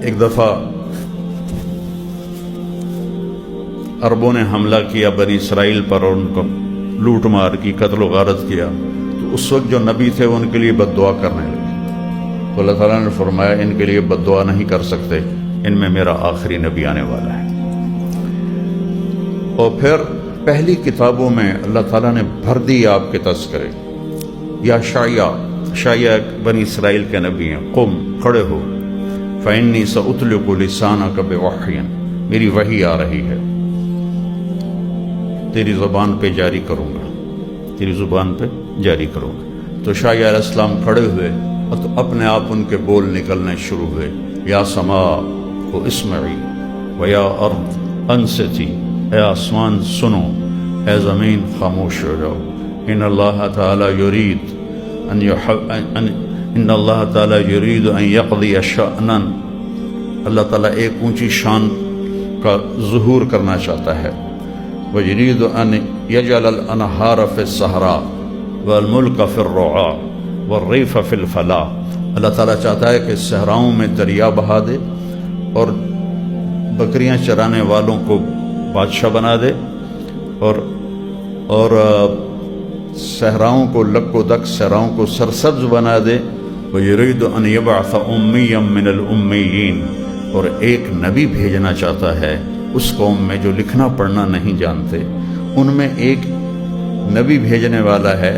ایک دفعہ عربوں نے حملہ کیا بنی اسرائیل پر اور ان کو لوٹ مار کی، قتل و غارت کیا، تو اس وقت جو نبی تھے وہ ان کے لیے بد دعا کرنے لگے، تو اللہ تعالیٰ نے فرمایا ان کے لیے بد دعا نہیں کر سکتے، ان میں میرا آخری نبی آنے والا ہے۔ اور پھر پہلی کتابوں میں اللہ تعالیٰ نے بھر دی آپ کے تذکرے، یا شایع بنی اسرائیل کے نبی ہیں، قم کھڑے ہو، فإنی سأطلق لسانک بوحی، میری وحی آ رہی ہے، تیری زبان پہ جاری کروں گا، تیری زبان پہ جاری کروں گا۔ تو شایع علیہ السلام کھڑے ہوئے اور تو اپنے آپ ان کے بول نکلنے شروع ہوئے، یا سماء و اسمعی و یا ارض انصتی، اے آسمان سنو، اے زمین خاموش ہو جاؤ، ان اللہ تعالی یرید ان اللہ تعالی یرید ان یقضی شأنا، اللہ تعالیٰ ایک اونچی شان کا ظہور کرنا چاہتا ہے، وَيُرِيدُ أَنْ يَجْعَلَ الْأَنْهَارَ فِي الصَّحْرَاءِ وَالْمُلْكَ فِي الرُّعَاءِ وَالرِّيفَ فِي الْفَلَاءِ، اللہ تعالیٰ چاہتا ہے کہ صحراؤں میں دریا بہا دے اور بکریاں چرانے والوں کو بادشاہ بنا دے، اور صحراؤں کو لک و دک صحراؤں کو سرسبز بنا دے، وَيُرِيدُ أَنْ يَبْعَثَ أُمِّيًّا مِّنَ الْأُمِّيِّينَ، اور ایک نبی بھیجنا چاہتا ہے اس قوم میں جو لکھنا پڑھنا نہیں جانتے، ان میں ایک نبی بھیجنے والا ہے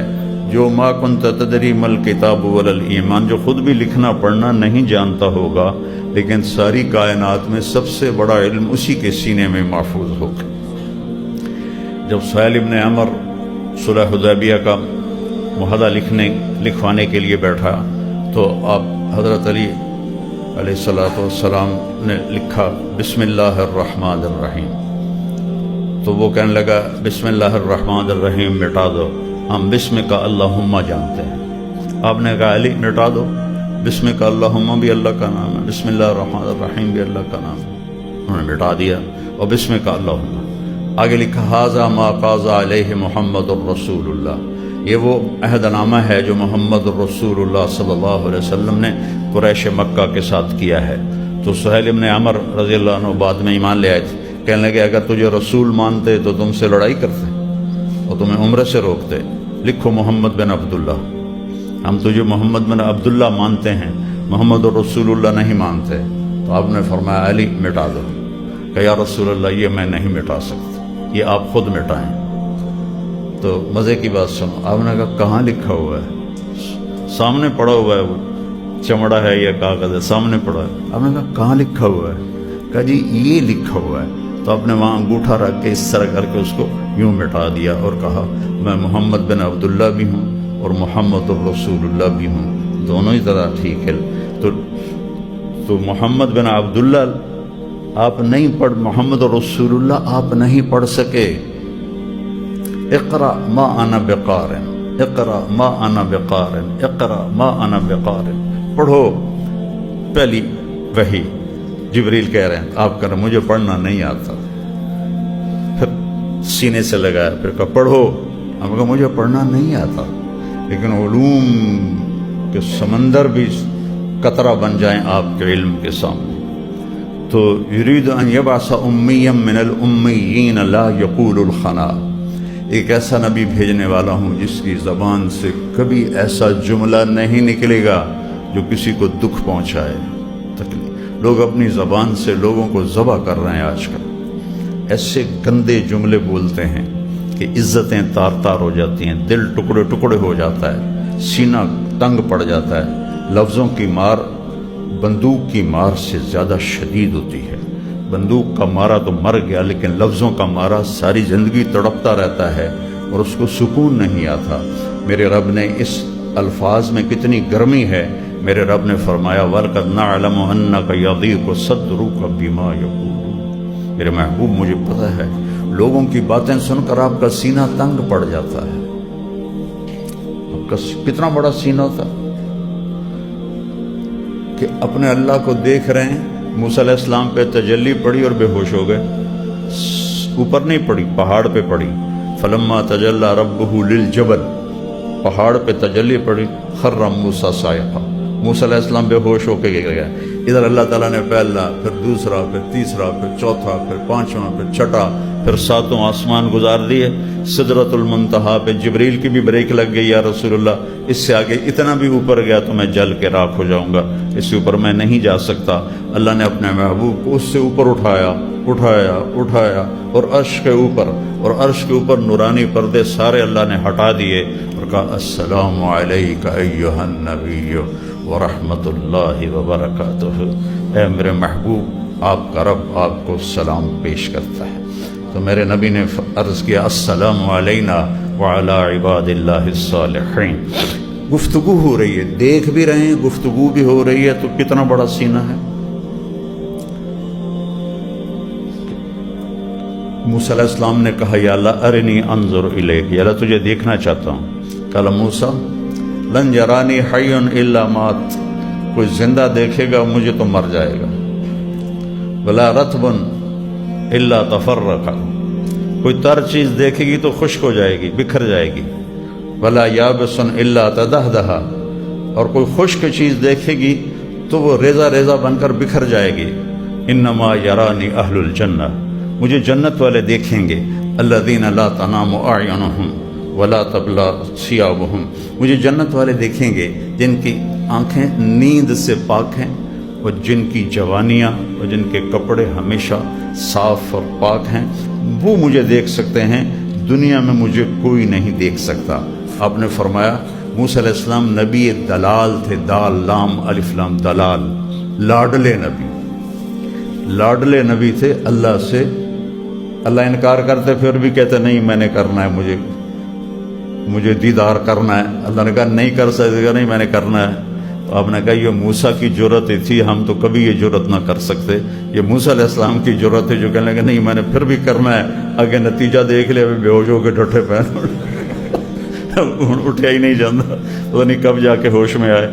جو ما کنت تدری مل کتاب ولا الایمان، جو خود بھی لکھنا پڑھنا نہیں جانتا ہوگا لیکن ساری کائنات میں سب سے بڑا علم اسی کے سینے میں محفوظ ہوگا۔ جب سہیل ابن عمر صلح حدیبیہ کا معاہدہ لکھوانے کے لیے بیٹھا تو آپ حضرت علی علیہ الصلوۃ والسلام نے لکھا بسم اللہ الرحمن الرحیم، تو وہ کہنے لگا بسم اللہ الرحمن الرحیم مٹا دو، ہم بسم کا اللہم جانتے ہیں۔ آپ نے کہا علی مٹا دو، بسم کا اللہم بھی اللہ کا نام ہے، بسم اللہ الرحمن الرحیم بھی اللہ کا نام ہے، انہوں نے مٹا دیا اور بسم کا اللہم۔ آگے لکھا ھذا ما قاض علیہ محمد الرسول اللہ، یہ وہ عہد نامہ ہے جو محمد الرسول اللہ صلی اللہ علیہ وسلم نے قریش مکہ کے ساتھ کیا ہے۔ تو سہیل ابن عمر رضی اللہ عنہ بعد میں ایمان لے آئے تھے، کہنے لگے اگر تجھے رسول مانتے تو تم سے لڑائی کرتے اور تمہیں عمرے سے روکتے، لکھو محمد بن عبداللہ، ہم تجھے محمد بن عبداللہ مانتے ہیں، محمد الرسول اللہ نہیں مانتے۔ تو آپ نے فرمایا علی مٹا دو، کہ یا رسول اللہ یہ میں نہیں مٹا سکتا، یہ آپ خود مٹائیں۔ تو مزے کی بات سنو، آپ نے کہا کہاں لکھا ہوا ہے؟ سامنے پڑا ہوا ہے، وہ چمڑا ہے یا کاغذ ہے، سامنے پڑا ہے۔ آپ نے کہا کہاں لکھا ہوا ہے؟ کہا جی یہ لکھا ہوا ہے۔ تو آپ نے وہاں انگوٹھا رکھ کے اس طرح کر کے اس کو یوں مٹا دیا اور کہا میں محمد بن عبداللہ بھی ہوں اور محمد الرسول اللہ بھی ہوں، دونوں ہی طرح ٹھیک ہے۔ تو محمد بن عبداللہ آپ نہیں پڑھ، محمد الرسول اللہ آپ نہیں پڑھ سکے۔ اقرأ ما انا بقارئ، اقرأ ما انا بقارئ، اقرأ ما انا بقارئ، پڑھو پہلی وحی، جبریل کہہ رہے ہیں آپ کر، مجھے پڑھنا نہیں آتا، پھر سینے سے لگایا، پھر کہا پڑھو، آپ کہا مجھے پڑھنا نہیں آتا، لیکن علوم کے سمندر بھی قطرہ بن جائیں آپ کے علم کے سامنے۔ تو یرید ان یبعث امیا من الامیین لا یقول الخنا، ایک ایسا نبی بھیجنے والا ہوں جس کی زبان سے کبھی ایسا جملہ نہیں نکلے گا جو کسی کو دکھ پہنچائے، تکلیف۔ لوگ اپنی زبان سے لوگوں کو ذبح کر رہے ہیں آج کل، ایسے گندے جملے بولتے ہیں کہ عزتیں تار تار ہو جاتی ہیں، دل ٹکڑے ٹکڑے ہو جاتا ہے، سینہ تنگ پڑ جاتا ہے۔ لفظوں کی مار بندوق کی مار سے زیادہ شدید ہوتی ہے۔ بندوق کا مارا تو مر گیا، لیکن لفظوں کا مارا ساری زندگی تڑپتا رہتا ہے اور اس کو سکون نہیں آتا۔ میرے رب نے اس الفاظ میں کتنی گرمی ہے، میرے رب نے فرمایا وَلَقَدْ نَعْلَمُ أَنَّكَ يَضِيقُ صَدْرُكَ بِمَا يَقُولُونَ، میرے محبوب مجھے پتہ ہے لوگوں کی باتیں سن کر آپ کا سینہ تنگ پڑ جاتا ہے۔ آپ کا کتنا بڑا سینہ ہوتا کہ اپنے اللہ کو دیکھ رہے ہیں، موسیٰ علیہ السلام پہ تجلی پڑی اور بے ہوش ہو گئے، اوپر نہیں پڑی، پہاڑ پہ پڑی، فلما تجلی ربہ للجبل، پہاڑ پہ تجلی پڑی، خر موسیٰ صاعقہ، موسیٰ علیہ السلام بے ہوش ہو کے گئے۔ ادھر اللہ تعالیٰ نے پہلا، پھر دوسرا، پھر تیسرا، پھر چوتھا، پھر پانچواں، پھر چھٹا، پھر ساتوں آسمان گزار دیے۔ سدرۃ المنتہا پہ جبریل کی بھی بریک لگ گئی، یا رسول اللہ اس سے آگے اتنا بھی اوپر گیا تو میں جل کے راکھ ہو جاؤں گا، اس سے اوپر میں نہیں جا سکتا۔ اللہ نے اپنے محبوب کو اس سے اوپر اٹھایا اٹھایا اٹھایا، اور عرش کے اوپر نورانی پردے سارے اللہ نے ہٹا دیے اور کہا السلام علیک ایھا النبی ورحمۃ اللہ وبرکاتہ۔ اے میرے محبوب، آپ کا رب آپ کو سلام پیش کرتا ہے۔ تو میرے نبی نے عرض کیا السلام علینا وعلی عباد اللہ الصالحین۔ گفتگو ہو رہی ہے، دیکھ بھی رہے ہیں، گفتگو بھی ہو رہی ہے، تو کتنا بڑا سینہ ہے۔ موسیٰ علیہ السلام نے کہا یا اللہ ارنی انظر الیک، یا اللہ تجھے دیکھنا چاہتا ہوں۔ قال موسیٰ لن یرانی حی الا مات، کوئی زندہ دیکھے گا مجھے تو مر جائے گا۔ ولا رطب الا تفرق، کوئی تر چیز دیکھے گی تو خشک ہو جائے گی، بکھر جائے گی۔ ولا یابس الا تدہدہ، اور کوئی خشک چیز دیکھے گی تو وہ ریزہ ریزہ بن کر بکھر جائے گی۔ انما یرانی اہل الجنہ، مجھے جنت والے دیکھیں گے۔ الذین لا تنام اعینہم ولا تبلی ثیابہم، مجھے جنت والے دیکھیں گے جن کی آنکھیں نیند سے پاک ہیں، اور جن کی جوانیاں اور جن کے کپڑے ہمیشہ صاف اور پاک ہیں، وہ مجھے دیکھ سکتے ہیں، دنیا میں مجھے کوئی نہیں دیکھ سکتا۔ آپ نے فرمایا موسیٰ علیہ السلام نبی دلال تھے، دال لام الف لام دلال، لاڈلے نبی تھے اللہ سے۔ اللہ انکار کرتے پھر بھی کہتے نہیں میں نے کرنا ہے، مجھے دیدار کرنا ہے۔ اللہ نے کہا نہیں کر سکتے، نہیں میں نے کرنا ہے۔ تو آپ نے کہا یہ موسیٰ کی جرت تھی، ہم تو کبھی یہ جرت نہ کر سکتے۔ یہ موسیٰ علیہ السلام کی جرت ہے جو کہنے لگے نہیں میں نے پھر بھی کرنا ہے، آگے نتیجہ دیکھ لیا، ابھی بے ہوش ہو کے ڈٹے پہن اٹھیا ہی نہیں جانا، پتہ نہیں کب جا کے ہوش میں آئے۔